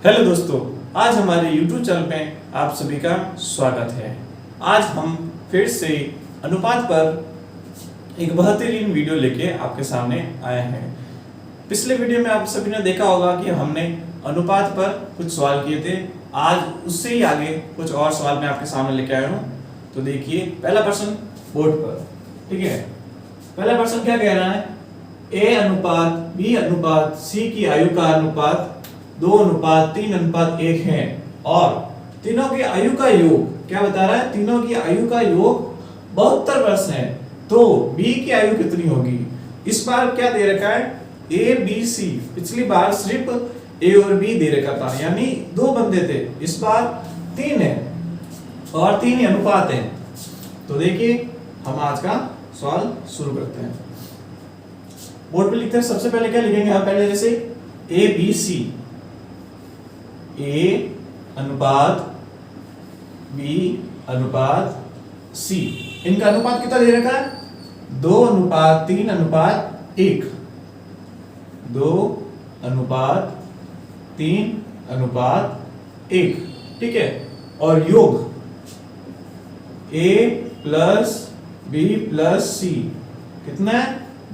Hello दोस्तों, आज हमारे YouTube चैनल पे आप सभी का स्वागत है। आज हम फिर से अनुपात पर एक बेहतरीन वीडियो लेके आपके सामने आए हैं। पिछले वीडियो में आप सभी ने देखा होगा कि हमने अनुपात पर कुछ सवाल किए थे। आज उससे ही आगे कुछ और सवाल मैं आपके सामने लेके आया हूँ। तो देखिए, पहला प्रश्न बोर्ड पर, ठीक है। पहला प्रश्न क्या कह रहा है? A अनुपात B अनुपात C की आयु का अनुपात 2:3:1 है और तीनों की आयु का योग क्या बता रहा है? तीनों की आयु का योग 72 वर्ष है। तो B की आयु कितनी होगी? इस बार क्या दे रखा है? A B C। पिछली बार सिर्फ A और B दे रखा था, यानी दो बंदे थे। इस बार 3 है और 3 ही अनुपात है। तो देखिए, हम आज का सवाल शुरू करते हैं। बोर्ड पे लिखते हैं। सबसे पहले क्या लिखेंगे? हम पहले जैसे A B C, A अनुपात B अनुपात C, इनका अनुपात कितना दे रखा है? 2:3:1, 2:3:1, ठीक है। और योग A plus B plus C कितना है?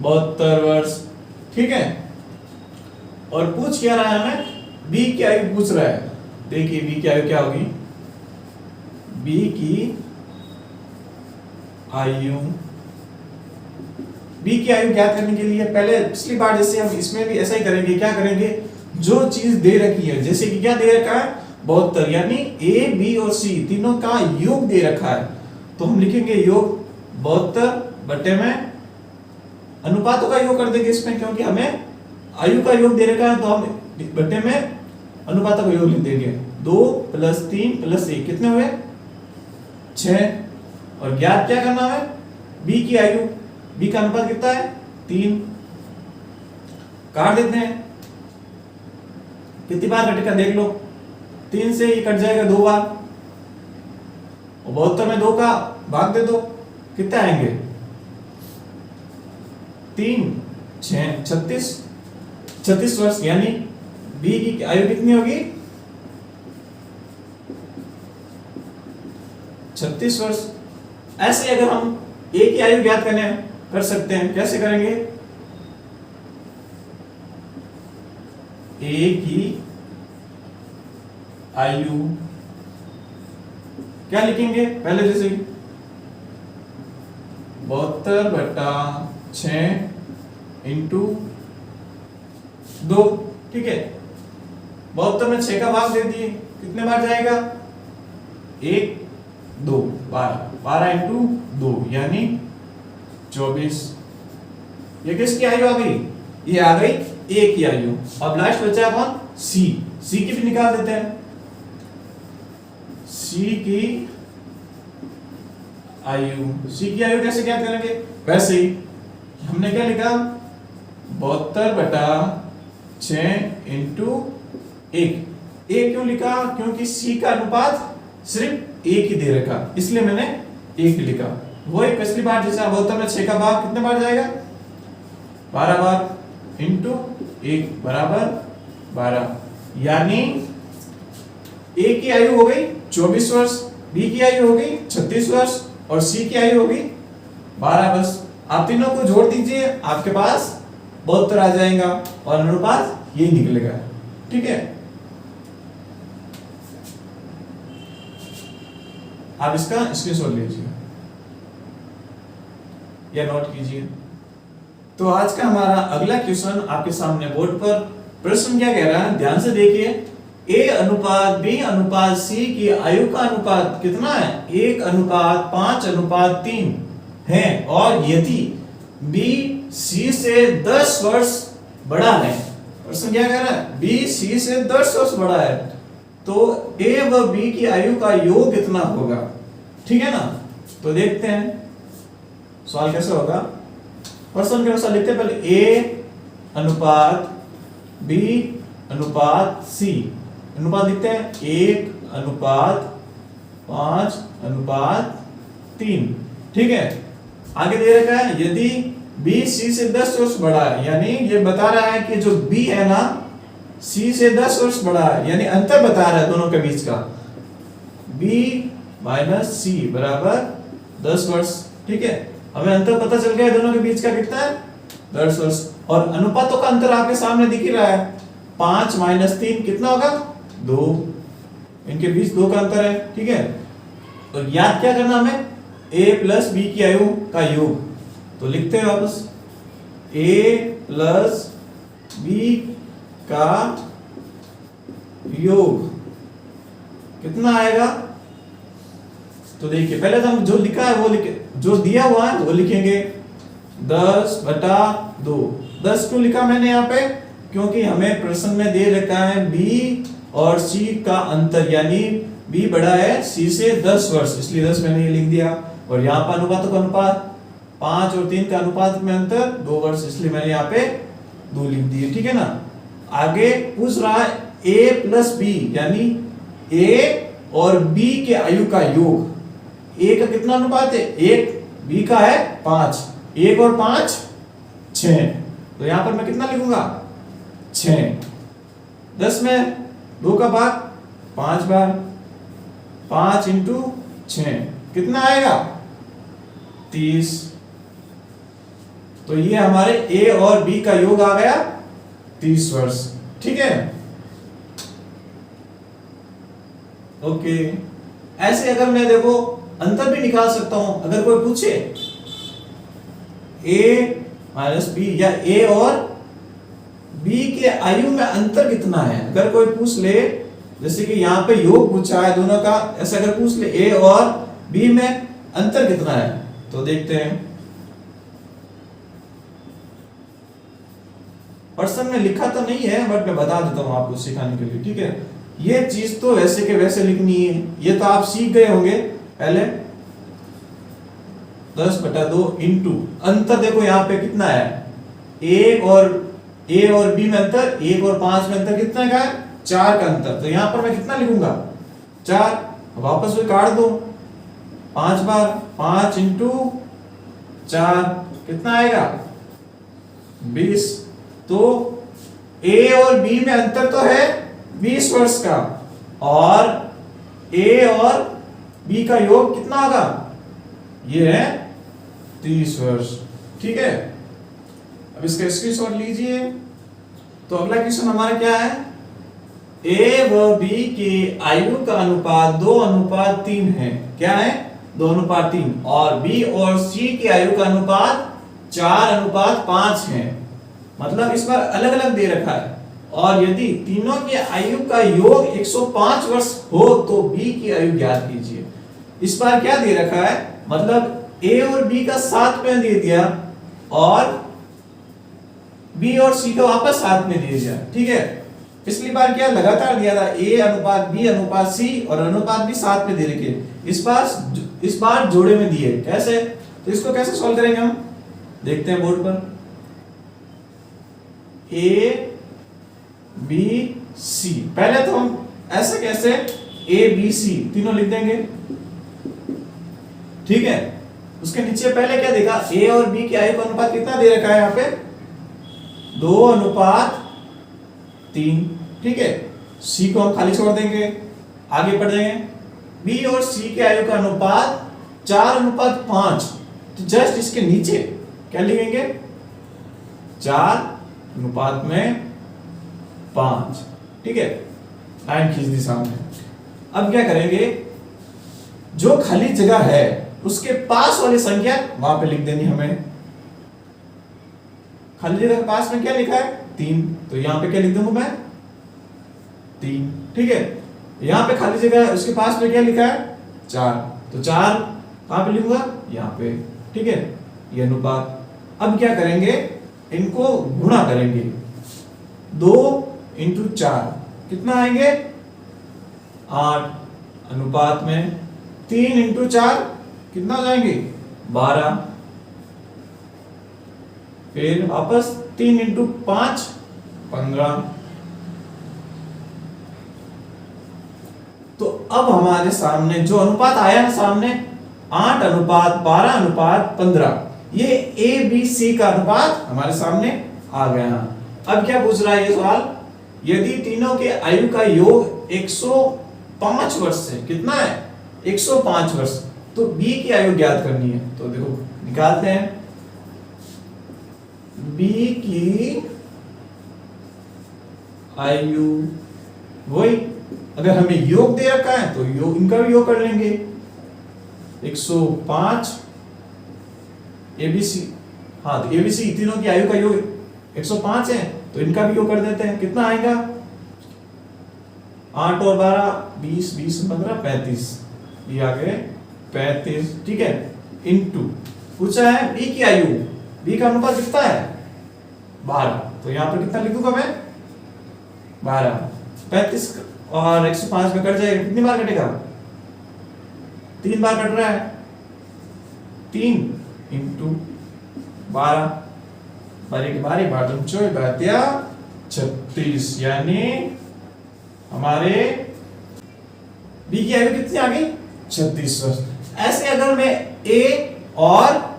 72 वर्ष, ठीक है। और पूछ क्या रहा है हमें? B की आयु पूछ रहा है। देखिए, B की आयु क्या होगी? B की आयु ज्ञात करने के लिए पहले पिछली बार जैसे हम इसमें भी ऐसा ही करेंगे। क्या करेंगे? जो चीज दे रखी है, जैसे कि क्या दे रखा है? 72, यानी A B और C तीनों का योग दे रखा है। तो हम लिखेंगे योग 72 बटे में अनुपातों का योग कर देंगे इसमें, क्योंकि हमें आयु का योग दे रखा है। तो हम बटे में अनुपातों का योग लिख देंगे। 2 + 3 + 1 कितने हुए? 6। और ज्ञात क्या करना है? B की आयु। B का अनुपात कितना है? 3। काट देते हैं। कितनी बार कटेगा देख लो। 3 से ये कट जाएगा 2 बार, और 72 में 2 का भाग दे दो, कितने आएंगे? 3 6 36 वर्ष, यानी B की आयु कितनी होगी? 36 वर्ष। ऐसे अगर हम A की आयु ज्ञात कर सकते हैं, कैसे करेंगे? A की आयु क्या लिखेंगे? पहले जैसे 72/6 × 2, ठीक है। 72 में 6 का भाग दे दिए, कितने बार जाएगा? 1 2 12 × 2 यानी 24। ये किसकी आयु आ गई? ये आ गई A की आयु। अब लास्ट बचा कौन? C की भी निकाल देते हैं। C की आयु कैसे ज्ञात करेंगे? वैसे ही हमने क्या लिखा? 72/6 × 1। क्यों लिखा? क्योंकि C का अनुपात सिर्फ 1 ही दे रखा, इसलिए मैंने 1 लिखा। वही पिछली बार जैसे 72 में 6 का भाग कितने बार जाएगा? 12 बार × 1 = 12, यानी A की आयु हो गई 24 वर्ष, B की आयु हो गई 36 वर्ष और C की आयु हो गई 12 वर्ष। आप तीनों को जोड़ दीजिए, आपके पास 72 आ जाएगा और अनुपात यही निकलेगा, ठीक है। आप इसका स्क्रीनशॉट लीजिए या नोट कीजिए। तो आज का हमारा अगला क्वेश्चन आपके सामने बोर्ड पर। प्रश्न क्या कह रहा है? ध्यान से देखिए। A अनुपात B अनुपात C की आयु का अनुपात कितना है? 1:5:3 है, और यदि B C से 10 वर्ष बड़ा है। प्रश्न क्या कह रहा है? B C से 10 वर्ष बड़ा है, तो A व B की आयु का योग कितना होगा? ठीक है ना। तो देखते हैं सवाल कैसे होगा। प्रश्न के अनुसार लिखते हैं पहले A अनुपात B अनुपात C अनुपात लिखते हैं 1:5:3, ठीक है। आगे दे रखा है यदि B C से 10 वर्ष बड़ा है, यानी ये बता रहा है कि जो B है ना, सी से 10 वर्ष बड़ा है, यानी अंतर बता रहा है दोनों के बीच का। बी माइनस सी बराबर 10 वर्ष। ठीक है, हमें अंतर पता चल गया दोनों के बीच का कितना है, 10 वर्ष। और अनुपातों का अंतर आपके सामने दिख ही रहा है, 5 माइनस 3 कितना होगा, 2। इनके बीच 2 का अंतर है। ठीक है, तो याद क्या करना हमें, a प्लस बी की आयु का योग। तो लिखते हैं वापस, a प्लस बी का योग कितना आएगा। तो देखिए पहले तो हम जो लिखा है वो लिखे, जो दिया हुआ है वो लिखेंगे 10/2। 10 क्यों लिखा मैंने यहाँ पे, क्योंकि हमें प्रश्न में दे रखा है b और c का अंतर, यानी b बड़ा है c से 10 वर्ष, इसलिए 10 मैंने ये लिख दिया। और यहाँ पर अनुपातों का अनुपात 5 और 3 का अनुपात में अंतर 2 वर्ष, इसलिए मैंने यहाँ पे 2 लिख दिए। ठीक है ना। आगे पूछ रहा है a प्लस बी, यानी a और b के आयु का योग। a का कितना अनुपात है, 1, b का है 5, 1 और 5 6। तो यहां पर मैं कितना लिखूंगा, 6। 10 में 2 का भाग 5 बार, 5 इंटू 6 कितना आएगा, 30। तो ये हमारे a और b का योग आ गया 30 वर्ष। ठीक है, ओके। ऐसे अगर मैं देखो अंतर भी निकाल सकता हूं, अगर कोई पूछे a माइनस बी या a और b के आयु में अंतर कितना है, अगर कोई पूछ ले, जैसे कि यहाँ पे योग पूछा है दोनों का, ऐसे अगर पूछ ले a और b में अंतर कितना है, तो देखते हैं। प्रश्न में लिखा तो नहीं है, बट मैं बता देता हूं आपको सिखाने के लिए। ठीक है, ये चीज तो वैसे के वैसे लिखनी है, ये तो आप सीख गए होंगे पहले। 10/2 इंटू अंतर, देखो यहाँ पे कितना है, a और b में अंतर, 1 और 5 में अंतर कितना का है, 4 का अंतर। तो यहाँ पर मैं कितना लिखूंगा, 4। वापस भी काट दो 5 बार, 5 इंटू 4 कितना आएगा, 20। तो a और b में अंतर तो है 20 वर्ष का, और a और b का योग कितना होगा, ये है 30 वर्ष। ठीक है, अब इसका स्क्रीनशॉट लीजिए। तो अगला क्वेश्चन हमारा क्या है, a व b की आयु का अनुपात 2:3 है। क्या है, 2:3। और b और c की आयु का अनुपात 4:5 है। मतलब इस बार अलग अलग दे रखा है, और यदि तीनों की आयु का योग 105 वर्ष हो तो b की आयु ज्ञात कीजिए। इस बार क्या दे रखा है, मतलब a और b का साथ में दे दिया, और b और c का वापस साथ में दे दिया। ठीक है, पिछली बार क्या लगातार दिया था, a अनुपात b अनुपात c, और अनुपात भी साथ में दे रखे। इस बार जोड़े में दिए। कैसे, तो इसको कैसे सॉल्व करेंगे हम, देखते हैं बोर्ड पर। a b c, पहले तो हम ऐसे कैसे a b c तीनों लिख देंगे। ठीक है, उसके नीचे पहले क्या देखा, a और b की आयु का अनुपात कितना दे रखा है यहाँ पे, 2:3। ठीक है, c को हम खाली छोड़ देंगे, आगे बढ़ जाएंगे। b और c के आयु का अनुपात 4:5। तो जस्ट इसके नीचे क्या लिखेंगे, 4:5। ठीक है, लाइन खींच दी सामने। अब क्या करेंगे, जो खाली जगह है उसके पास वाली संख्या वहां पे लिख देनी हमें। खाली जगह के पास में क्या लिखा है, 3, तो यहां पे क्या लिख दूंगा मैं, 3। ठीक है, यहां पे खाली जगह है, उसके पास में क्या लिखा है, 4, तो 4 कहां पे लिखूंगा, यहां पे। ठीक है, ये अनुपात। अब क्या करेंगे, इनको गुणा करेंगे, 2 इंटू 4 कितना आएंगे, 8। अनुपात में 3 इंटू 4 कितना हो जाएंगे, 12। फिर वापस 3 इंटू 5 15। तो अब हमारे सामने जो अनुपात आया है सामने, 8:12:15, ये ए बी सी का अनुपात हमारे सामने आ गया। अब क्या पूछ रहा है ये सवाल, यदि तीनों के आयु का योग 105 वर्ष है, कितना है 105 वर्ष, तो बी की आयु ज्ञात करनी है। तो देखो निकालते हैं, बी की आयु, वही अगर हमें योग दे रखा है तो योग, इनका भी योग कर लेंगे, 105 एबीसी, हाँ तो एबीसी तीनों की आयु का योग 105 है, तो इनका भी योग कर देते हैं। कितना आएगा 8 और 12 20, 20 15 35, ये आ गए 35, ठीक है। इनटू पूछा है बी की आयु, बी का अनुपात कितना है 12, तो यहां पर कितना लिखूंगा मैं 12, 35 और 105 में कट जाएगा, कितनी बार कटेगा 3 बार कट रहा है, 3 इंटू 12, बारी की बारी बार 36, यानी हमारे बी की आयु कितनी आ गई 36 वर्ष। ऐसे अगर मैं ए और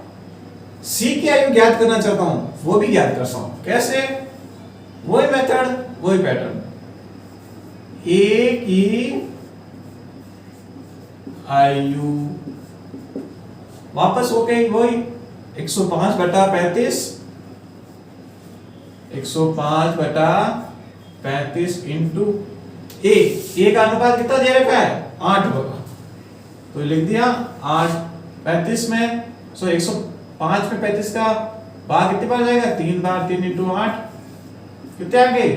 सी की आयु ज्ञात करना चाहता हूं, वो भी ज्ञात कर सकता हूं, कैसे, वही मेथड वही पैटर्न, ए की आयु वापस हो गई वही 105 बटा 35, 105 बटा 35 इंटू ए का अनुपात कितना दे रखा है 8 होगा, तो लिख दिया 8, 35 में 105 में 35 का बार कितने बार जाएगा 3 बार, 3 इंटू 8 कितने आ गए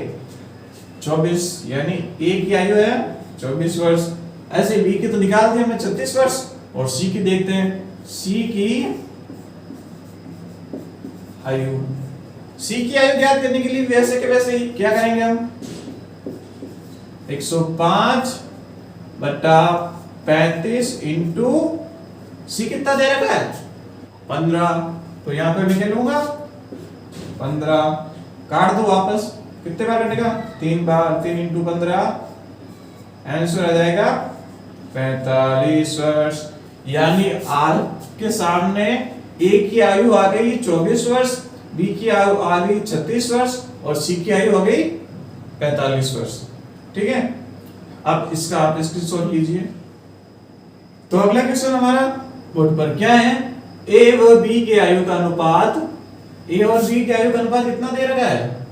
24, यानी ए की आयु है 24 वर्ष। ऐसे बी की तो निकाल दिया हमने 36 वर्ष, और सी की देखते हैं, सी की आयु, सी की आयु ज्ञात करने के लिए वैसे के वैसे ही क्या करेंगे हम, 105 बटा 35 इंटू सी कितना दे रखा है 15, तो यहां पे मैं क्या लूंगा 15, काट दो वापस, कितने बार कटेगा 3 बार, 3 इंटू 15, आंसर आ जाएगा 45 वर्ष। यानी आर के सामने ए की आयु आ गई 24 वर्ष, बी की आयु आ गई 36 वर्ष, और सी की आयु आ गई 45 वर्ष, ठीक है। अब इसका आप स्क्रीनशॉट लीजिए। तो अगला क्वेश्चन हमारा बोर्ड पर क्या है, ए व बी के आयु का अनुपात, ए और बी के आयु का अनुपात कितना दे रखा है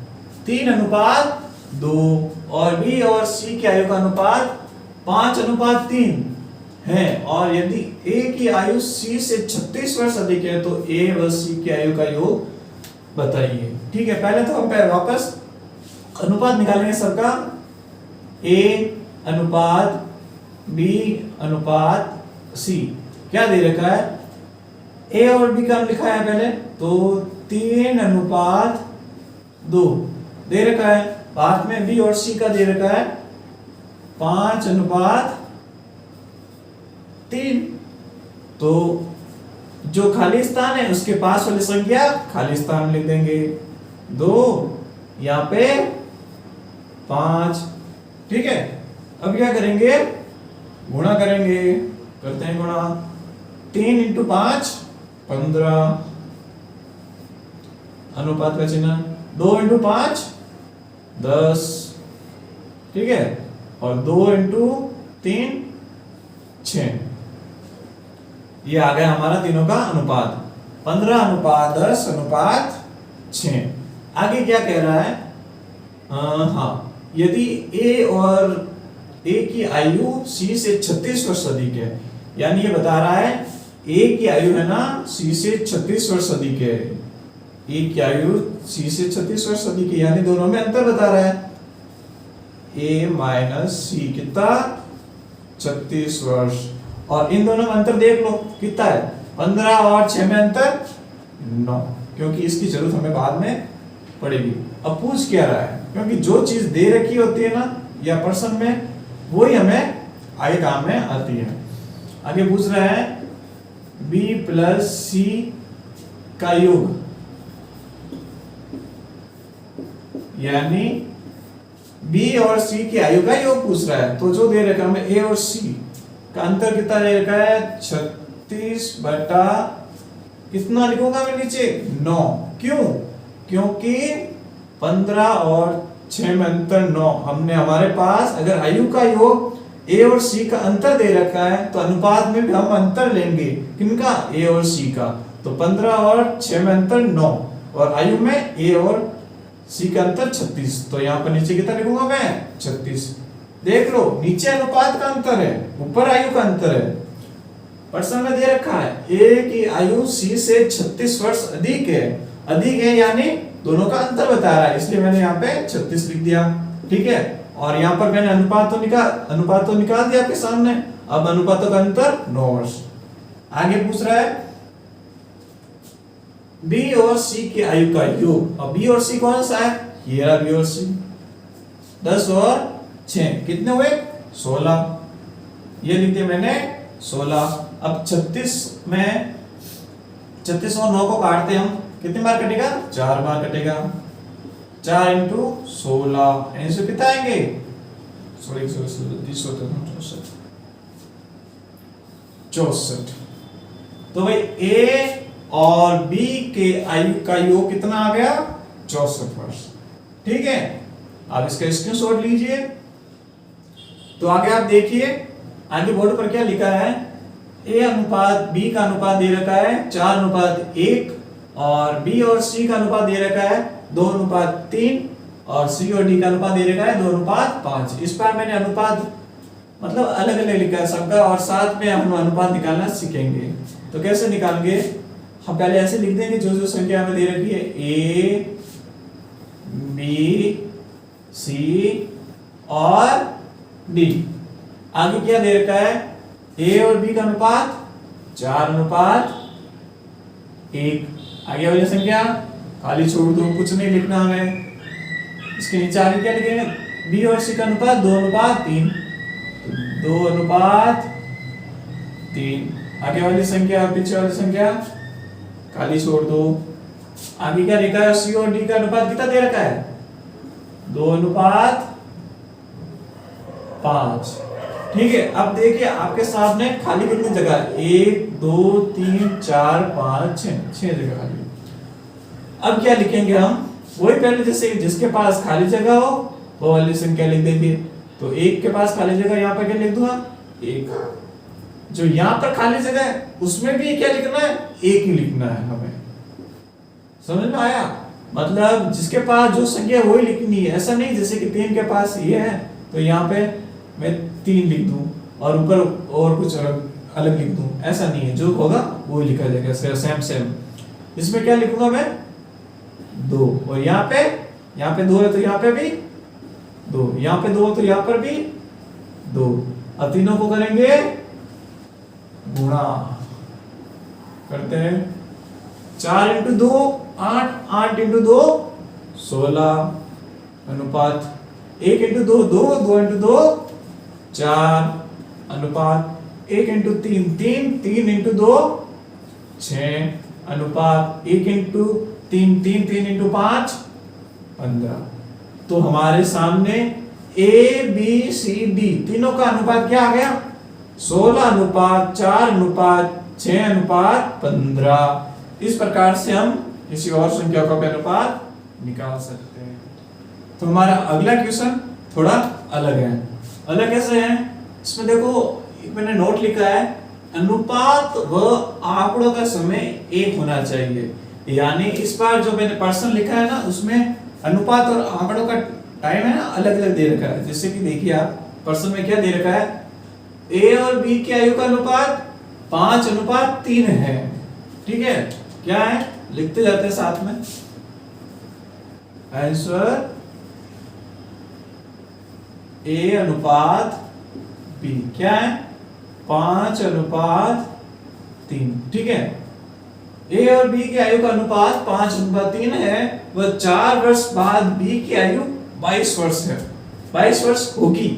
3:2, और बी और सी की आयु का अनुपात 5:3 है, और यदि ए की आयु सी से 36 वर्ष अधिक है तो ए व सी की आयु का योग बताइए। ठीक है, पहले तो हम वापस अनुपात निकालेंगे सबका, ए अनुपात बी अनुपात सी, क्या दे रखा है ए और बी का हम लिखा है पहले, तो 3:2 दे रखा है, बाद में बी और सी का दे रखा है 5:3, तो जो खाली स्थान है उसके पास वाली संख्या खाली स्थान लिख देंगे, 2 यहाँ पे 5, ठीक है। अब क्या करेंगे, गुणा करेंगे, करते हैं गुणा, 3 इंटू 5 15, अनुपात का चिन्ह, 2 इंटू 5 10, ठीक है, और 2 इंटू 3 6, ये आ गया हमारा तीनों का अनुपात, 15:10:6। आगे क्या कह रहा है, हाँ, यदि ए और ए की आयु सी से 36 वर्ष अधिक है, यानी ये बता रहा है ए की आयु है ना सी से 36 वर्ष अधिक है, ए की आयु सी से 36 वर्ष अधिक है, यानी दोनों में अंतर बता रहा है, ए माइनस सी कितना 36 वर्ष, और इन दोनों में अंतर देख लो कितना है, 15 और 6 में अंतर 9, क्योंकि इसकी जरूरत हमें बाद में पड़ेगी। अब पूछ क्या रहा है, क्योंकि जो चीज दे रखी होती है ना या प्रश्न में, वही हमें आगे काम में आती है। आगे पूछ रहा है b प्लस सी का योग, यानी b और c की आयु का योग पूछ रहा है, तो जो दे रखा है हमें a और c का अंतर कितना दे रखा है 36 बटा कितना लिखूंगा मैं नीचे 9, क्यों, क्योंकि 15 और 6 में अंतर 9। हमने हमारे पास अगर आयु का योग ए और सी का अंतर दे रखा है तो अनुपात में भी हम अंतर लेंगे। किनका? ए और सी का। तो 15 और 6 में अंतर 9 और आयु में ए और सी का अंतर 36। तो यहाँ पर नीचे कितना लिखूंगा मैं? 36। देख लो, नीचे अनुपात का अंतर है, ऊपर आयु का अंतर है। प्रश्न में दे रखा है ए की आयु सी से 36 वर्ष अधिक है यानी दोनों का अंतर बता रहा है, इसलिए मैंने यहाँ पे 36 लिख दिया। ठीक है, और यहाँ पर मैंने अनुपात तो निकाल दिया आपके सामने। अब अनुपातों का अंतर 9 वर्ष। आगे पूछ रहा है बी और सी की आयु का योग। अब बी और सी कौन सा है? ये रहा बी और सी। 10 और 6 कितने हुए? 16। ये लिख दिया मैंने 16। अब 36 में 36 और 9 को काटते हम, कितनी बार कटेगा? 4 बार कटेगा। 4 इंटू 16 ऐसे कितना आएंगे? 64। तो भाई ए और बी के आयु का योग कितना आ गया? 64 वर्ष। ठीक है, आप इसका स्क्रीनशॉट लीजिए। तो आगे आप देखिए, आगे बोर्ड पर क्या लिखा है? ए अनुपात बी का अनुपात दे रखा है 4:1 और बी और सी का अनुपात दे रखा है 2:3 और सी और डी का अनुपात दे रखा है 2:5। इस बार मैंने अनुपात मतलब अलग अलग लिखा है सबका, और साथ में हम अनुपात निकालना सीखेंगे। तो कैसे निकालेंगे? हम पहले ऐसे लिख देंगे जो जो संख्या हमें दे रखी है, ए बी सी और डी। आगे क्या दे रखा है? ए और बी का अनुपात 4:1। आगे वाली संख्या खाली छोड़ दो, कुछ नहीं लिखना हमें। इसके नीचे आगे क्या लिखेंगे? बी और सी का अनुपात 2:3। 2:3। आगे वाली संख्या और पीछे वाली संख्या खाली छोड़ दो। आगे क्या लिखा है? सी और डी का अनुपात कितना दे रखा है? 2:5। ठीक है, अब देखिए आपके सामने खाली कितनी जगह है? 1 2 3 4 5 6 जगह खाली। अब क्या लिखेंगे हम? वही पहले जैसे जिसके पास खाली जगह हो वो वाली संख्या लिख देंगे। तो 1 के पास खाली जगह यहाँ पर क्या लिख दूंगा? 1। जो यहाँ पर खाली जगह है उसमें भी क्या लिखना है? 1 ही लिखना है हमें। समझ में आया? मतलब जिसके पास जो संख्या वही लिखनी है। ऐसा नहीं जैसे कि 3 के पास ये है तो यहाँ पे मैं 3 लिख दूं और ऊपर और कुछ अलग लिख दूं, ऐसा नहीं है। जो होगा वो लिखा जाएगा सेम। इसमें क्या लिखूंगा मैं? 2। और यहाँ पे 2 है तो यहाँ पे भी 2, यहाँ पे 2 है तो यहाँ पर भी 2। अब तीनों को करेंगे गुणा, करते हैं। 4 इंटू 2 8, 8 इंटू 2 16 अनुपात 1 इंटू 2 2, 2 इंटू 2 4 अनुपात 1 इंटू 3 3, 3 इंटू 2 6 अनुपात 1 इंटू 3 3, 3 इंटू 5 15। तो हमारे सामने ए बी सी डी तीनों का अनुपात क्या आ गया? 16:4:6:15। इस प्रकार से हम किसी और संख्या का भी अनुपात निकाल सकते हैं। तो हमारा अगला क्वेश्चन थोड़ा अलग है। अलग कैसे है? इसमें देखो मैंने नोट लिखा है, अनुपात व आंकड़ों का समय एक होना चाहिए। यानी इस बार जो मैंने पर्सन लिखा है ना उसमें अनुपात और आंकड़ों का टाइम है ना अलग अलग दे रखा है। जैसे कि देखिए आप पर्सन में क्या दे रखा है? ए और बी की आयु का अनुपात 5:3 है। ठीक है, क्या है? लिखते जाते हैं साथ में। आंसर ए अनुपात बी क्या है? 5:3। ठीक है, ए और बी की आयु का अनुपात 5:3 है। वह 4 वर्ष बाद बी की आयु 22 वर्ष है। 22 वर्ष होगी,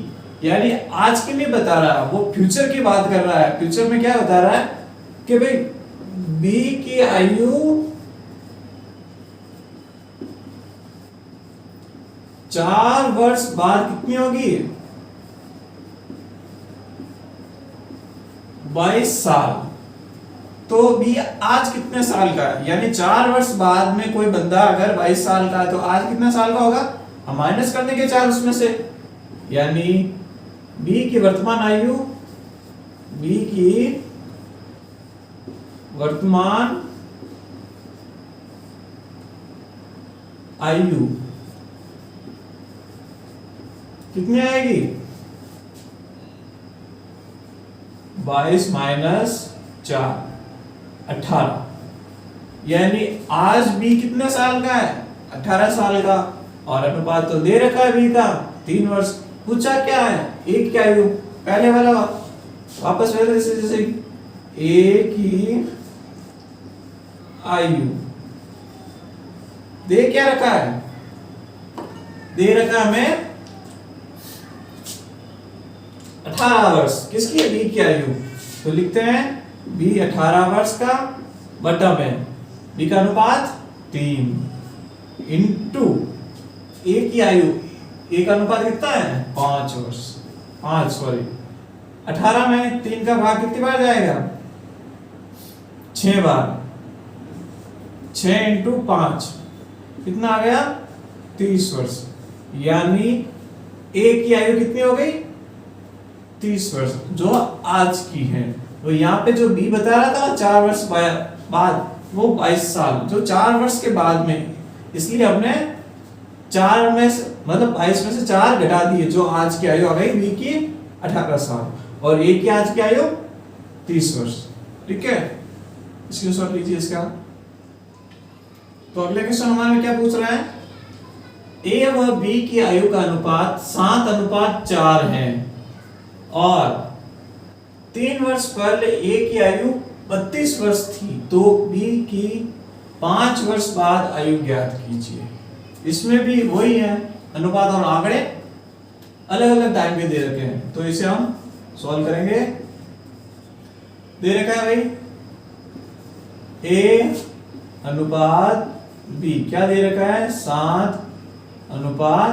यानी आज की नहीं बता रहा, वो फ्यूचर की बात कर रहा है। फ्यूचर में क्या बता रहा है कि भाई बी की आयु 4 वर्ष बाद कितनी होगी? 22 साल। तो बी आज कितने साल का है? यानी 4 वर्ष बाद में कोई बंदा अगर 22 साल का है तो आज कितने साल का होगा? अब माइनस कर देंगे 4 उसमें से, यानी बी की वर्तमान आयु, बी की वर्तमान आयु कितनी आएगी? 22 माइनस 4 18, यानी आज बी कितने साल का है? 18 साल का। और अनुपात तो दे रखा है बी का 3 वर्ष। पूछा क्या है? एक की आयु, पहले वाला वापस पहले जैसे एक की आयु दे क्या रखा है? दे रखा हमें 18 वर्ष। किसकी है? बी की आयु। तो लिखते हैं बी 18 वर्ष का बटा में बी का अनुपात 3 इंटू ए की आयु, ए का अनुपात कितना है? 5 वर्ष। 18 में 3 का भाग कितनी बार जाएगा? 6 बार। 6 इंटू 5 कितना आ गया? 30 वर्ष। यानी ए की आयु कितनी हो गई? 30 वर्ष, जो आज की है। तो यहाँ पे जो बी बता रहा था 4 वर्ष बाद, वो 22 साल, जो 4 वर्ष के बाद में, इसलिए हमने 4 में से मतलब 22 में से 4 घटा दिए, जो आज की आयु आ गई बी की 18 साल और ए की आज की आयु 30 वर्ष। ठीक है, स्क्रीनशॉट लीजिए इसका। तो अगले क्वेश्चन हमारे में क्या पूछ रहा है? ए व बी की आयु का अनुपात 7:4 है और 3 वर्ष पहले ए की आयु 32 वर्ष थी, तो बी की 5 वर्ष बाद आयु ज्ञात कीजिए। इसमें भी वही है, अनुपात और आंकड़े अलग अलग टाइम के दे रखे हैं, तो इसे हम सॉल्व करेंगे। दे रखा है भाई ए अनुपात बी, क्या दे रखा है? 7:4।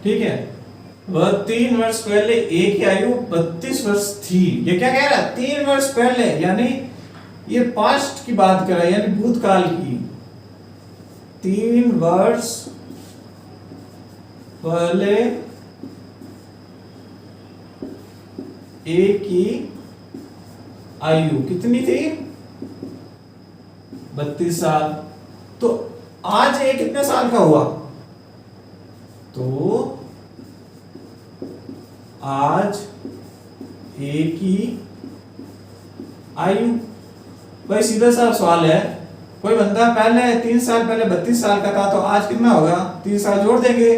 ठीक है, वह 3 वर्ष पहले ए की आयु 32 वर्ष थी। ये क्या कह रहा है? 3 वर्ष पहले, यानी ये पास्ट की बात कर रहा है, यानी भूतकाल की। 3 वर्ष पहले ए की आयु कितनी थी? 32 साल। तो आज ए कितने साल का हुआ? तो आज ए की आयु, भाई सीधा सा सवाल है। कोई बंदा पहले 3 साल पहले 32 साल का था, तो आज कितना होगा? 3 साल जोड़ देंगे,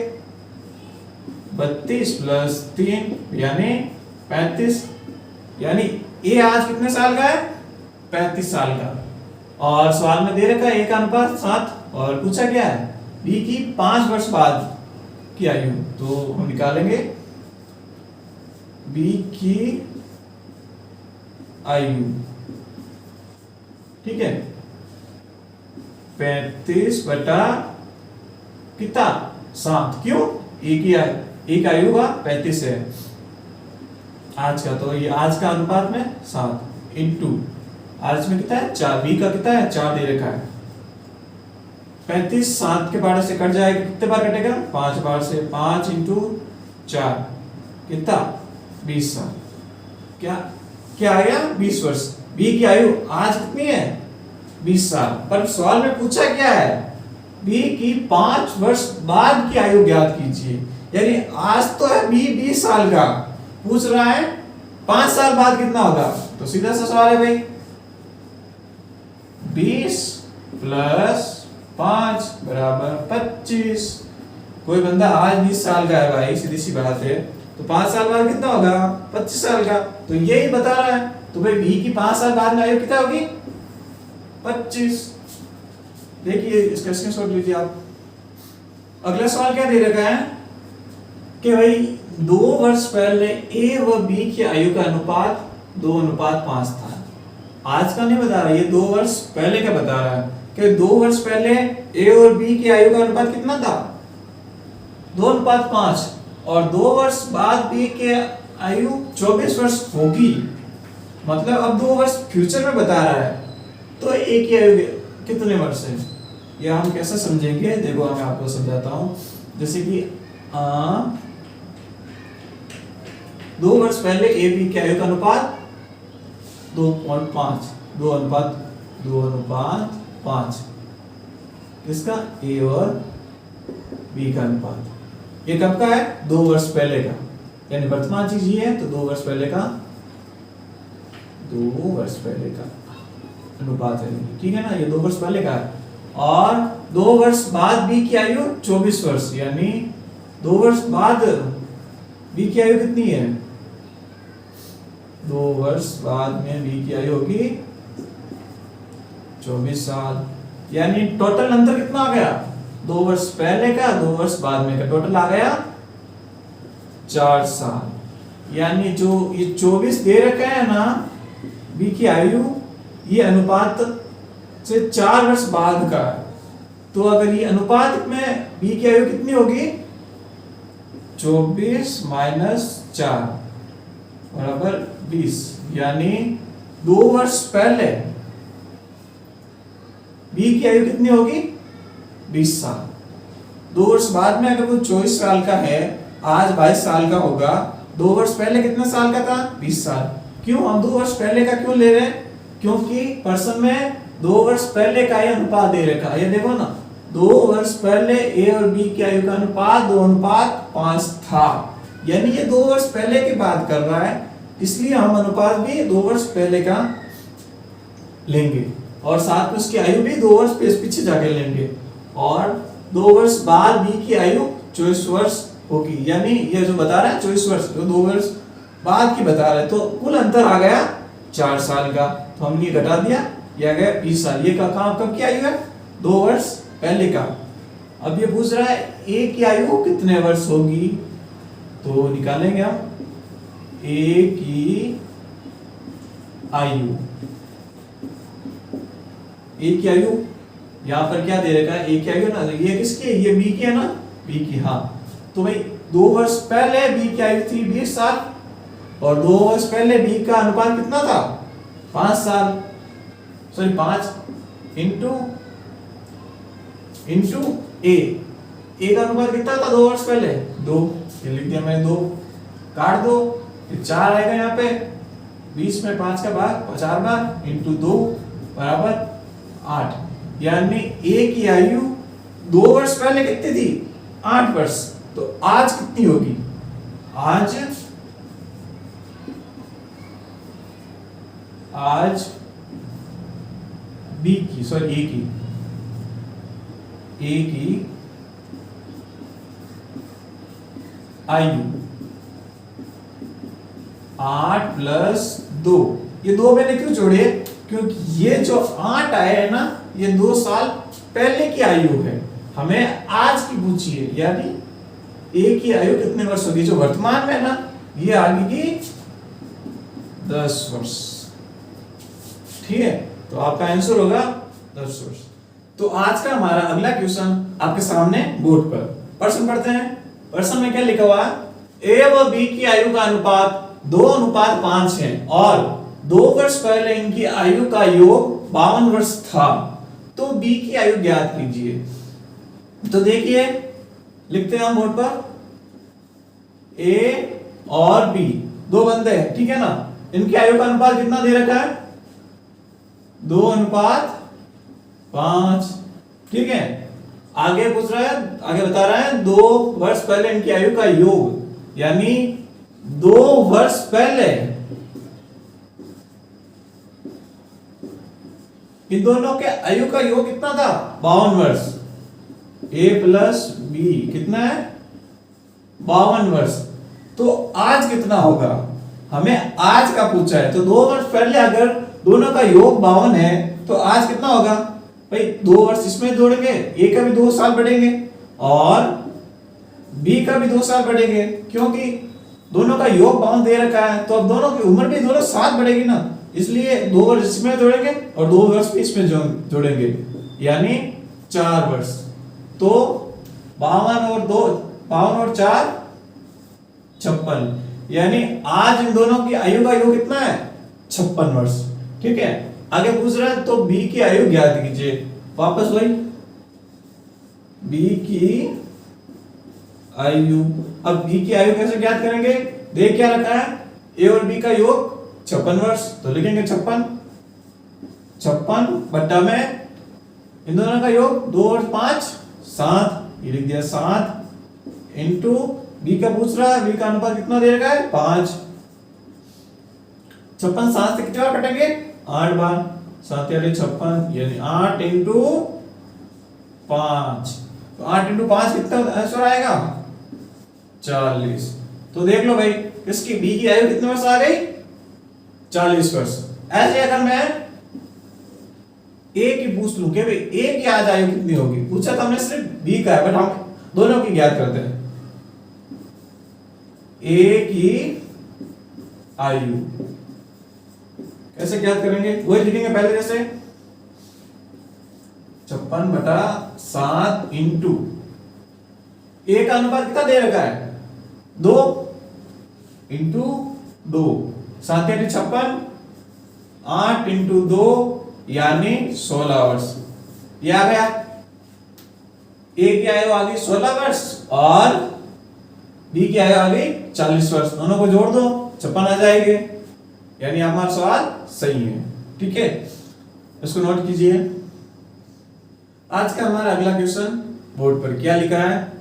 32 प्लस 3 यानी 35, यानी ए आज कितने साल का है? 35 साल का। और सवाल में दे रखा है ए का अनुपात 7 और पूछा क्या है? बी की 5 वर्ष बाद की आयु। तो हम निकालेंगे बी की आयु, ठीक है, 35 बटा कितना? 7। क्यों? ए की आयु का 35 है आज का, तो ये आज का अनुपात में 7 इंटू आज में कितना है? 4। बी का कितना है? 4 दे रखा है। 35 7 के बार से कट जाएगा, कितने बार कटेगा? 5 बार से। 5 इंटू 4 कितना? 20 साल। क्या आ गया? 20 वर्ष। बी की आयु आज कितनी है? 20 साल। पर सवाल में पूछा क्या है? बी की 5 वर्ष बाद की आयु ज्ञात कीजिए, यानी आज तो है बी 20 साल का, पूछ रहा है 5 साल बाद कितना होगा। तो सीधा सा सवाल है भाई, 20 प्लस 5 बराबर 25। कोई बंदा आज 20 साल का है भाई, सीधी सी बात है, तो 5 साल बाद कितना होगा? 25 साल का। तो यही बता रहा है, तो भाई बी की 5 साल बाद में आयु कितना होगी? 25। देखिए इसका स्क्रीनशॉट लीजिए आप। अगला सवाल क्या दे रखा है कि भाई 2 वर्ष पहले ए व बी की आयु का अनुपात 2:5 था। आज का नहीं बता रहा, ये 2 वर्ष पहले का बता रहा है कि 2 वर्ष पहले ए और बी की आयु का अनुपात कितना था? 2:5। और 2 वर्ष बाद बी के आयु 24 वर्ष होगी, मतलब अब 2 वर्ष फ्यूचर में बता रहा है, तो ए की आयु कितने वर्ष है? यह हम कैसे समझेंगे? देखो मैं आपको समझाता हूं। जैसे कि 2 वर्ष पहले ए बी की आयु का अनुपात 2.5, 2:5 किसका, ए और बी का अनुपात। ये कब का है, 2 वर्ष पहले का, यानी वर्तमान चीज ये है तो 2 वर्ष पहले का अनुपात है, ठीक है ना, ये 2 वर्ष पहले का है। और 2 वर्ष बाद बी की आयु 24 वर्ष, यानी 2 वर्ष बाद बी की आयु कितनी है, 2 वर्ष बाद में बी की आयु होगी 24 साल, यानी टोटल अंतर कितना आ गया, 2 वर्ष पहले का 2 वर्ष बाद में का टोटल आ गया 4 साल। यानी जो ये 24 दे रखा है ना बी की आयु, ये अनुपात से 4 वर्ष बाद का है। तो अगर ये अनुपात में बी की आयु कितनी होगी, 24 - 4 बराबर 20, यानी 2 वर्ष पहले बी की आयु कितनी होगी, 20 साल। 2 वर्ष बाद में अगर वो 24 साल का है, आज 22 साल का होगा, 2 वर्ष पहले कितने साल का था, 20 साल। क्यों हम 2 वर्ष पहले का क्यों ले रहे हैं, क्योंकि प्रश्न में 2 वर्ष पहले का ये अनुपात दे रखा है, ये देखो ना, 2 वर्ष पहले ए और बी की आयु का अनुपात 2:5 था, यानी ये 2 वर्ष पहले की बात कर रहा है, इसलिए हम अनुपात भी 2 वर्ष पहले का लेंगे और साथ में उसकी आयु भी 2 वर्ष पीछे जाके लेंगे। और 2 वर्ष बाद बी की आयु 24 वर्ष होगी, यानी ये जो बता रहा है 24 वर्ष, जो 2 वर्ष बाद की बता रहा है, तो कुल अंतर आ गया 4 साल का। तो हमने ये घटा दिया, ये आ गया 20 साल। ये का काम कब की आयु है, 2 वर्ष पहले का। अब ये पूछ रहा है ए की आयु कितने वर्ष होगी, तो निकालेंगे हम ए की आयु। ए की आयु यहाँ पर क्या दे रखा है, ए की आयु ना, ये किसकी है, ये बी की है ना, बी की, हाँ। तो भाई 2 वर्ष पहले बी की आयु थी 20 साल और 2 वर्ष पहले बी का अनुपात कितना था, 5 साल, सॉरी 5 इंटू ए का अनुपात कितना था 2 वर्ष पहले, 2, ये लिख दिया मैंने, 2 काट दो, 4 आएगा यहाँ पे, 20 में 5 का भाग 4 बार इंटू 2 बराबर 8, यानी ए की आयु 2 वर्ष पहले कितनी थी, 8 वर्ष। तो आज कितनी होगी, आज बी की, सॉरी ए की आयु 8 + 2, ये 2 मैंने क्यों जोड़े, क्योंकि ये जो 8 आए है ना, ये 2 साल पहले की आयु है, हमें आज की पूछी है, यानी ए की आयु कितने वर्ष होगी, जो वर्तमान में ना, ये आगे की 10 वर्ष, ठीक है। तो आपका आंसर होगा 10 वर्ष। तो आज का हमारा अगला क्वेश्चन आपके सामने बोर्ड पर, प्रश्न पढ़ते हैं। प्रश्न में क्या लिखा हुआ है, ए व बी की आयु का अनुपात 2:5 है और 2 वर्ष पहले इनकी आयु का योग 52 वर्ष था, तो बी की आयु ज्ञात कीजिए। तो देखिए लिखते हैं हम बोर्ड पर, ए और बी 2 बंदे हैं, ठीक है ना, इनकी आयु का अनुपात कितना दे रखा है, 2:5, ठीक है। आगे पूछ रहा है, आगे बता रहा है 2 वर्ष पहले इनकी आयु का योग, यानी 2 वर्ष पहले इन दोनों के आयु का योग कितना था, 52 वर्ष। ए प्लस बी कितना है, 52 वर्ष। तो आज कितना होगा, हमें आज का पूछा है, तो 2 वर्ष पहले अगर दोनों का योग 52 है तो आज कितना होगा भाई, 2 वर्ष इसमें जोड़ेंगे, ए का भी 2 साल बढ़ेंगे और बी का भी 2 साल बढ़ेंगे, क्योंकि दोनों का योग 52 दे रखा है, तो अब दोनों की उम्र भी दोनों साथ बढ़ेगी ना, इसलिए 2 वर्ष इसमें जोड़ेंगे और 2 वर्ष भी इसमें जोड़ेंगे, यानी 4 वर्ष। तो 52 और 4 56, यानी आज इन दोनों की आयु का योग कितना है, 56 वर्ष, ठीक है। आगे पूछ रहा है तो बी की आयु ज्ञात कीजिए। वापस वही, बी की आयु। अब बी की आयु कैसे ज्ञात करेंगे? देख क्या रखा है, ए और बी का योग 56 वर्ष, तो लिखेंगे 56 बट्टा में इन दोनों का योग 2 और 5 7, ये लिख दिया 7 इंटू बी का पूछ रहा है, बी का अनुपात कितना दे रखा है 5। 56 7 से कितने बार कटेंगे? 8 बार, 7 या 56 यानी 8 इंटू 5, तो 8 इंटू 5 कितना आंसर आएगा? 40। तो देख लो भाई इसकी बी की आयु कितने वर्ष आ गई? 40 वर्ष। ऐसे अगर मैं ए की पूछ लूं कि भाई ए की आज आयु कितनी होगी, पूछा तो हमने सिर्फ बी का है, बट हम दोनों की ज्ञात करते हैं। ए की आयु कैसे ज्ञात करेंगे? वही लिखेंगे पहले जैसे 56 बटा 7 इंटू ए का अनुपात कितना दे रखा है? 2 इंटू 2, 7 या 56, 8 इंटू 2 यानी 16 वर्ष। ये आ गया, ए की आयु आ गई 16 वर्ष और बी की आयु आ गई 40 वर्ष। दोनों को जोड़ दो 56 आ जाएंगे, यानी हमारा सवाल सही है। ठीक है, इसको नोट कीजिए। आज का हमारा अगला क्वेश्चन बोर्ड पर क्या लिखा है?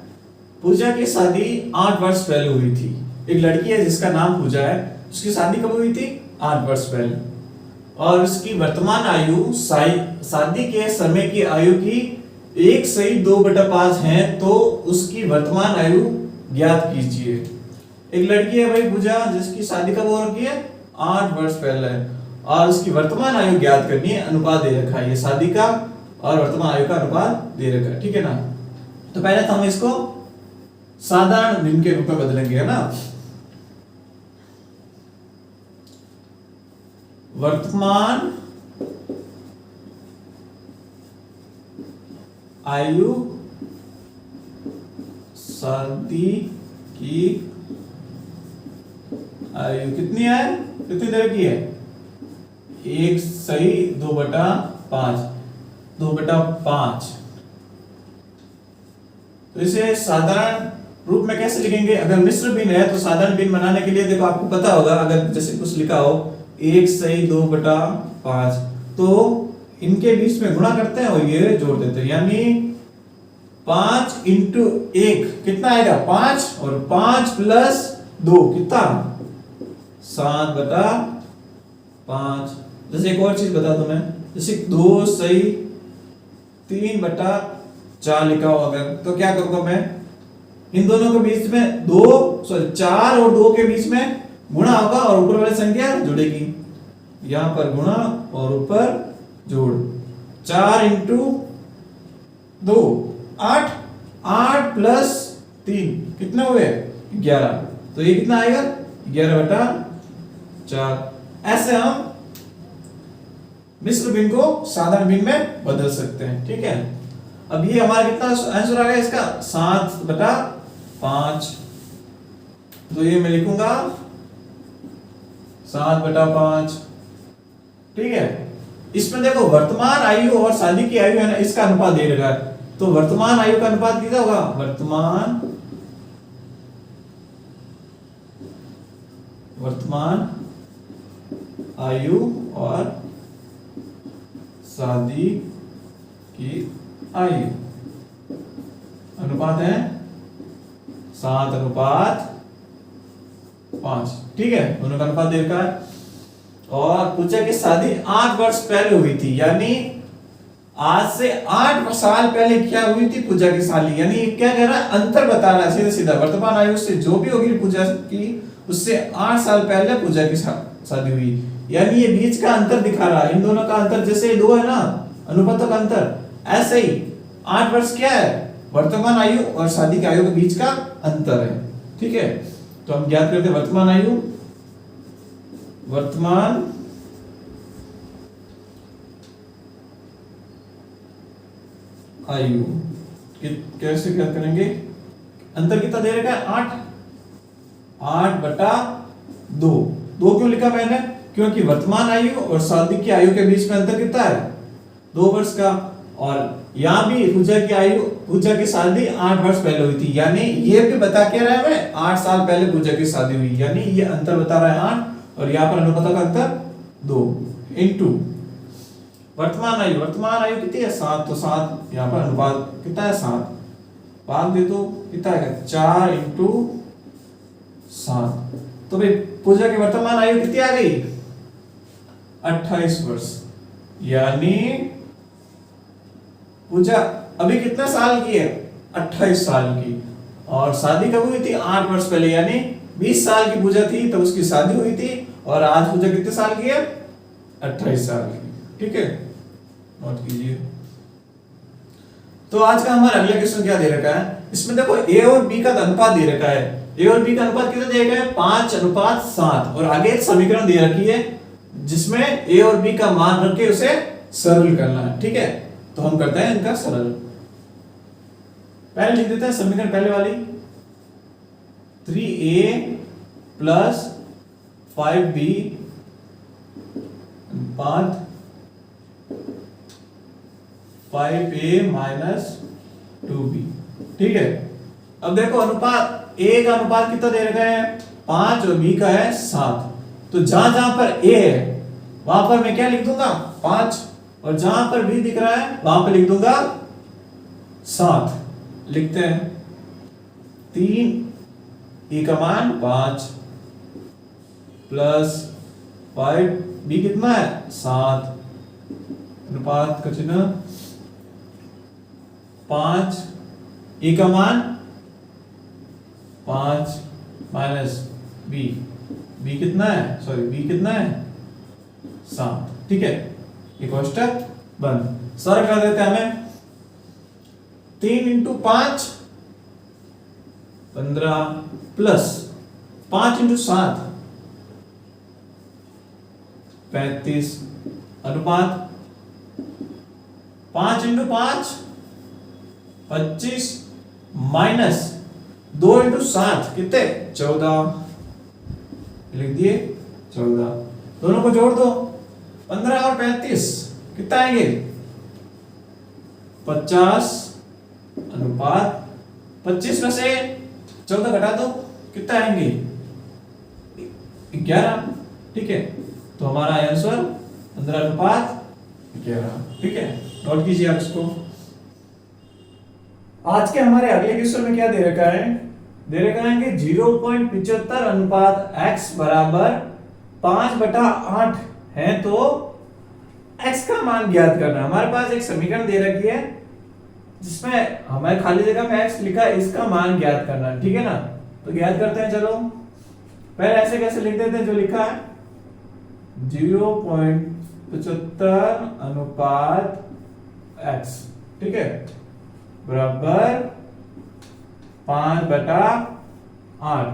पूजा की शादी 8 वर्ष पहले हुई थी। एक लड़की है जिसका नाम पूजा है, उसकी शादी कब हुई थी? 8 वर्ष पहले, और उसकी वर्तमान आयु शादी के समय की आयु की 1 सही 2/5 है, तो उसकी वर्तमान आयु ज्ञात कीजिए। एक लड़की है भाई पूजा जिसकी शादी कब हो रखी है? 8 वर्ष पहले, और उसकी वर्तमान आयु ज्ञात करनी है। अनुपात दे रखा है, ये शादी का और वर्तमान आयु का अनुपात दे रखा है। ठीक है ना, तो पहले तो हम इसको साधारण दिन के रूप में बदलेंगे, है ना। वर्तमान आयु शादी की आयु कितनी है? कितनी देर की है? 1 सही 2/5, 2/5। तो इसे साधारण रूप में कैसे लिखेंगे? अगर मिश्र भिन्न है तो साधारण भिन्न बनाने के लिए देखो आपको पता होगा, अगर जैसे कुछ लिखा हो 1 सही 2/5, तो इनके बीच में गुणा करते हैं और ये जोड़ देते हैं, यानी 5 इंटू 1 कितना आएगा? 5, और 5 प्लस 2 कितना? 7/5। जैसे एक और चीज बता दूं मैं, जैसे 2 सही 3/4 लिखा हो अगर, तो क्या करूंगा मैं? इन दोनों के बीच में 4 और 2 के बीच में गुणा होगा और ऊपर वाली संख्या जुड़ेगी, यहां पर गुणा और ऊपर जोड़। 4 इंटू 2 8, 8 प्लस 3 कितने हुए? 11। तो ये कितना आएगा? 11/4। ऐसे हम मिश्र भिन्न को साधारण भिन्न में बदल सकते हैं। ठीक है, अब ये हमारा कितना आंसर आ गया इसका? 7/5। तो ये मैं लिखूंगा 7/5। ठीक है, इसमें देखो वर्तमान आयु और शादी की आयु है ना, इसका अनुपात दे रखा है, तो वर्तमान आयु का अनुपात कितना होगा? वर्तमान आयु और शादी की आयु अनुपात है 7/5। ठीक है, दोनों का अनुपात दे रखा है। और पूजा की शादी 8 वर्ष पहले हुई थी, यानी आज से 8 साल पहले क्या हुई थी पूजा की शादी, यानी क्या कह रहा है? अंतर बता रहा है सीधा सीधा। वर्तमान आयु से जो भी होगी पूजा की, उससे 8 साल पहले पूजा की शादी हुई, यानी ये बीच का अंतर दिखा रहा है। इन दोनों का अंतर जैसे 2 है ना अनुपातों का अंतर, ऐसे ही 8 वर्ष क्या है? वर्तमान आयु और शादी की आयु के बीच का अंतर है। ठीक है, तो हम ज्ञात करते हैं वर्तमान आयु। वर्तमान आयु कैसे ज्ञात करेंगे? अंतर कितना दे रखा है? 8/2। 2 क्यों लिखा मैंने? क्योंकि वर्तमान आयु और शादी की आयु के बीच में अंतर कितना है? 2 वर्ष का। और यहाँ भी पूजा की शादी 8 वर्ष पहले हुई थी, यानी ये भी बता के रहा है हमें 8 साल पहले पूजा की शादी हुई, यानी ये अंतर बता रहा है 8 और यहाँ पर अनुपातों का अंतर 2 इनटू वर्तमान आयु कितनी है 7, तो 7 यहाँ पर अनुपात कितना है 7, भाग दे दो कितना है 4 इनटू 7, तो भाई पूजा की वर्तमान आयु कितनी आ गई 28 वर्ष, यानी पूजा अभी कितने साल की है 28 साल की, और शादी कब हुई थी 8 वर्ष पहले, यानी 20 साल की पूजा थी तब उसकी शादी हुई थी, और आज पूजा कितने साल की है 28 साल की। ठीक है, नोट कीजिए। तो आज का हमारा अगला क्वेश्चन क्या दे रखा है, इसमें देखो ए और बी का अनुपात दे रखा है, ए और बी का अनुपात कितना दे रखा है 5:7, और आगे एक समीकरण दे रखी है जिसमें ए और बी का मान रख के उसे सरल करना है। ठीक है, तो हम करते हैं इनका सरल। पहले लिख देते हैं समीकरण पहले वाली 3a प्लस 5b अनुपात 5a माइनस 2b। ठीक है, अब देखो अनुपात a का अनुपात कितना दे रखा है 5 और b का है 7, तो जहां जहां पर a है वहां पर मैं क्या लिख दूंगा 5, और जहां पर b दिख रहा है वहां पर लिख दूंगा 7। लिखते हैं 3 e का मान 5 प्लस 5 b कितना है 7 अनुपात का चिन्ह 5 e का मान 5 माइनस b कितना है b कितना है 7। ठीक है, ये कोष्टक बंद। सरल कर देते हैं हमें 3 इंटू 5 15 प्लस 5 इंटू 7 35 अनुपात 5 इंटू 5 25 माइनस 2 इंटू 7 कितने 14, लिख दिए 14, दोनों को जोड़ दो 15 और 35 कितना आएंगे 50 अनुपात 25 में से 14 घटा दो कितना आएंगे 11। ठीक है, तो हमारा आंसर 15 अनुपात 11। ठीक है, नोट कीजिए आप इसको। आज के हमारे अगले क्वेश्चन में क्या दे रखा है, दे रखा है कि 0.75 अनुपात x बराबर 5/8 है, तो x का मान ज्ञात करना। हमारे पास एक समीकरण दे रखी है जिसमें हमारे खाली जगह में x लिखा है, इसका मान ज्ञात करना। ठीक है ना, तो ज्ञात करते हैं। चलो पहले ऐसे कैसे लिख देते हैं, जो लिखा है 0.75 अनुपात x, ठीक है, बराबर 5/8।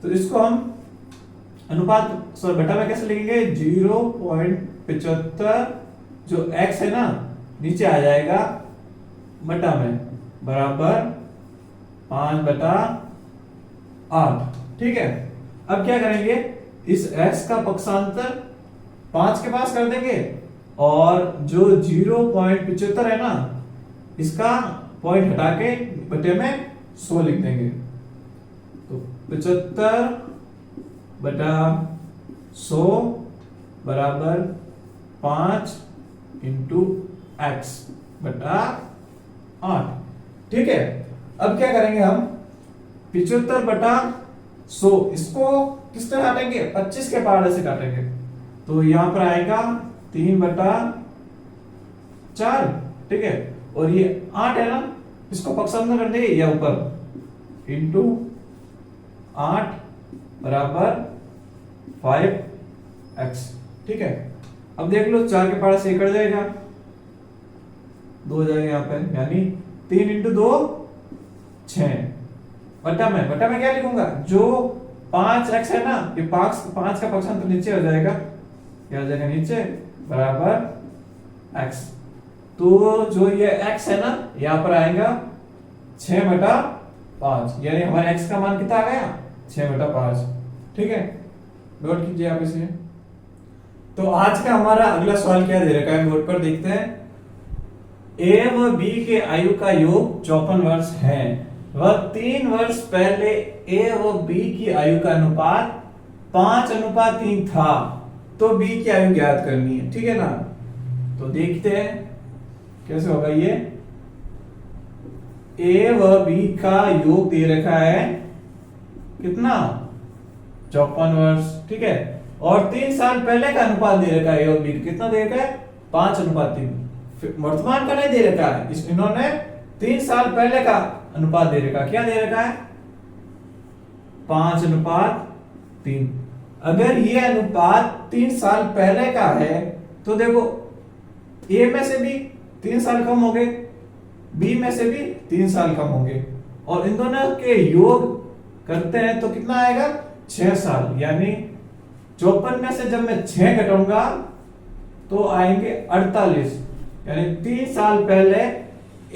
तो इसको हम अनुपात बटा में कैसे लिखेंगे 0.75, जो x है ना नीचे आ जाएगा बटा में, बराबर 5/8। ठीक है, अब क्या करेंगे, इस x का पक्षांतर 5 के पास कर देंगे, और जो 0.75 है ना इसका पॉइंट हटा के बटे में 100 लिख देंगे। तो 75/100 बराबर 5 इंटू x बटा 8। ठीक है, अब क्या करेंगे हम 75/100, इसको किस तरह काटेंगे 25 के पहाड़े से काटेंगे, तो यहां पर आएगा 3/4। ठीक है, और ये 8 है ना, इसको पक्षांतर कर देंगे या ऊपर इंटू 8 बराबर 5x। ठीक है, अब देख लो 4 के पहाड़े से कट जाएगा, 2 हो जाएगा यहाँ पे, यानी 3 इंटू 2 6। बटा में क्या लिखूंगा, जो 5x है ना, ये 5 का पक्षांतर नीचे हो जाएगा, क्या हो जाएगा नीचे, बराबर x। तो जो ये x है ना यहाँ पर आएगा 6/5, यानी हमारे x का मान कितना आ गया 6/5। ठीक है, नोट कीजिए आप इसे। तो आज का हमारा अगला सवाल क्या दे रखा है, बोर्ड पर देखते हैं। ए व बी के आयु का योग 54 वर्ष है, वह 3 वर्ष पहले ए व बी की आयु का अनुपात 5:3 था, तो बी की आयु ज्ञात करनी है। ठीक है ना, तो देखते हैं कैसे होगा ये। ए व बी का योग दे रखा है कितना, 54 वर्ष। ठीक है, और 3 साल पहले का अनुपात दे रखा है ए और बी कितना दे रखा है, 5:3। वर्तमान का नहीं दे रखा है, इन्होंने 3 साल पहले का अनुपात दे रखा है। क्या दे रखा है, 5:3। अगर ये अनुपात 3 साल पहले का है तो देखो ए में से भी 3 साल कम हो गए, बी में से भी 3 साल कम होंगे, और इन दोनों के योग करते हैं तो कितना आएगा, 6 साल। यानी 54 में से जब मैं 6 घटाऊंगा तो आएंगे 48। यानी 3 साल पहले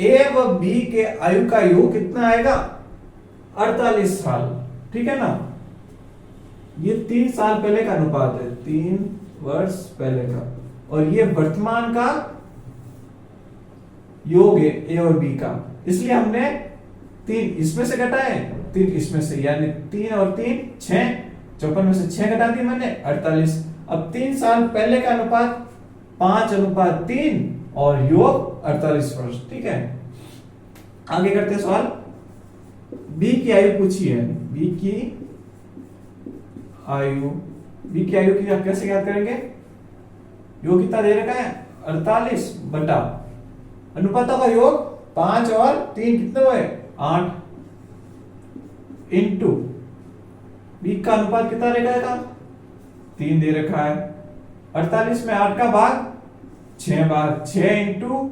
ए व बी के आयु का योग कितना आएगा, 48 साल। ठीक है ना, ये 3 साल पहले का अनुपात है, 3 वर्ष पहले का, और ये वर्तमान का योग है ए और बी का, इसलिए हमने 3 इसमें से घटाए, 3 इसमें से, यानी 3 और 3 6, 54 में से 6 घटा दी मैंने, 48। अब 3 साल पहले का अनुपात 5:3 और योग 48 वर्ष। ठीक है, आगे करते हैं सवाल। बी की आयु पूछी है, बी की आयु की कैसे याद करेंगे, योग कितना दे रखा है, 48 बटा अनुपातों का योग 5 और 3 कितने हुए, 8, इंटू बी का अनुपात कितना रहेगा, 3 दे रखा है। 48 में 8 का भाग 6 बार, 6 इंटू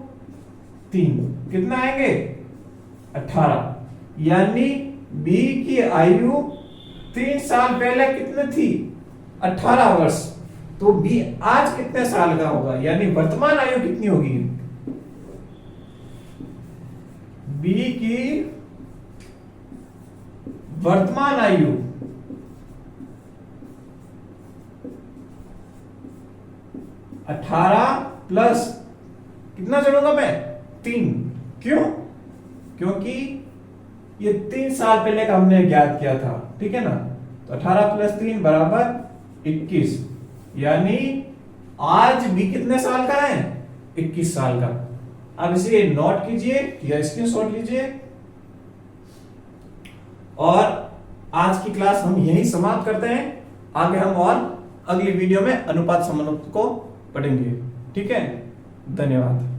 3 कितना आएंगे, 18। यानी बी की आयु 3 साल पहले कितने थी, 18 वर्ष। तो बी आज कितने साल का होगा, यानी वर्तमान आयु कितनी होगी, बी की वर्तमान आयु 18 प्लस कितना जोड़ूंगा मैं, 3। क्यों, क्योंकि ये 3 साल पहले का हमने ज्ञात किया था। ठीक है ना, तो 18 प्लस 3 बराबर 21। यानी आज भी कितने साल का है, 21 साल का। अब इसे नोट कीजिए या स्क्रीनशॉट लीजिए, और आज की क्लास हम यहीं समाप्त करते हैं। आगे हम और अगली वीडियो में अनुपात संबंध को पढ़ेंगे। ठीक है, धन्यवाद।